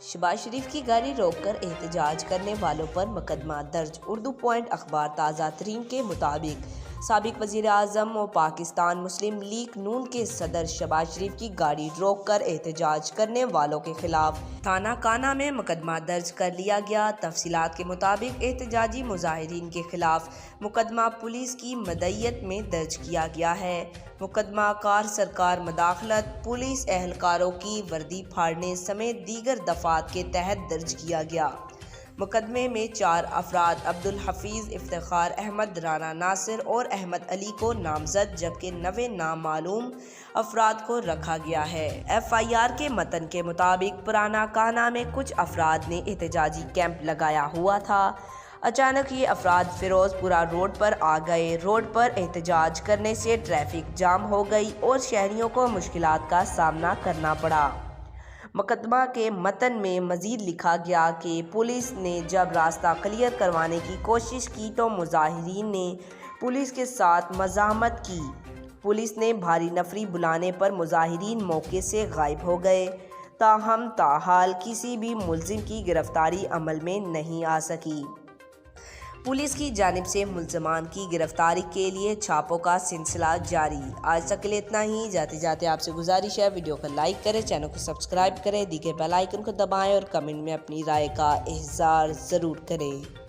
शहबाज शरीफ की गाड़ी रोककर एहतजाज करने वालों पर मुकदमा दर्ज। उर्दू पॉइंट अखबार ताज़ा तरीन के मुताबिक साबिक वज़ीर आज़म और पाकिस्तान मुस्लिम लीग नून के सदर शहबाज शरीफ की गाड़ी रोककर एहतजाज करने वालों के खिलाफ थाना काना में मुकदमा दर्ज कर लिया गया। तफसीलात के मुताबिक एहतजाजी मुजाहिरीन के खिलाफ मुकदमा पुलिस की मदईयत में दर्ज किया गया है। मुकदमा कार सरकार मदाखलत, पुलिस एहलकारों की वर्दी फाड़ने समेत दीगर दफात के तहत दर्ज किया गया। मुकदमे में 4 अफराद अब्दुल हफीज़, इफ्तिखार अहमद, राना नासिर और अहमद अली को नामजद जबकि 9 नामालूम अफराद को रखा गया है। FIR के मतन के मुताबिक पुराना काना में कुछ अफराद ने एहतजाजी कैंप लगाया हुआ था। अचानक ये अफराद फिरोजपुरा रोड पर आ गए। रोड पर एहतजाज करने से ट्रैफिक जाम हो गई और शहरियों को मुश्किलात का सामना करना पड़ा। मुकदमा के मतन में मजीद लिखा गया कि पुलिस ने जब रास्ता क्लियर करवाने की कोशिश की तो मुजाहिरीन ने पुलिस के साथ मज़ाहमत की। पुलिस ने भारी नफरी बुलाने पर मुजाहिरीन मौके से गायब हो गए। ताहम ताहाल किसी भी मुल्जिम की गिरफ्तारी अमल में नहीं आ सकी। पुलिस की जानिब से मुल्ज़मान की गिरफ्तारी के लिए छापों का सिलसिला जारी। आज तक के लिए इतना ही। जाते जाते आपसे गुजारिश है, वीडियो को लाइक करें, चैनल को सब्सक्राइब करें, दी गए बेल आइकन को दबाएं और कमेंट में अपनी राय का इज़हार ज़रूर करें।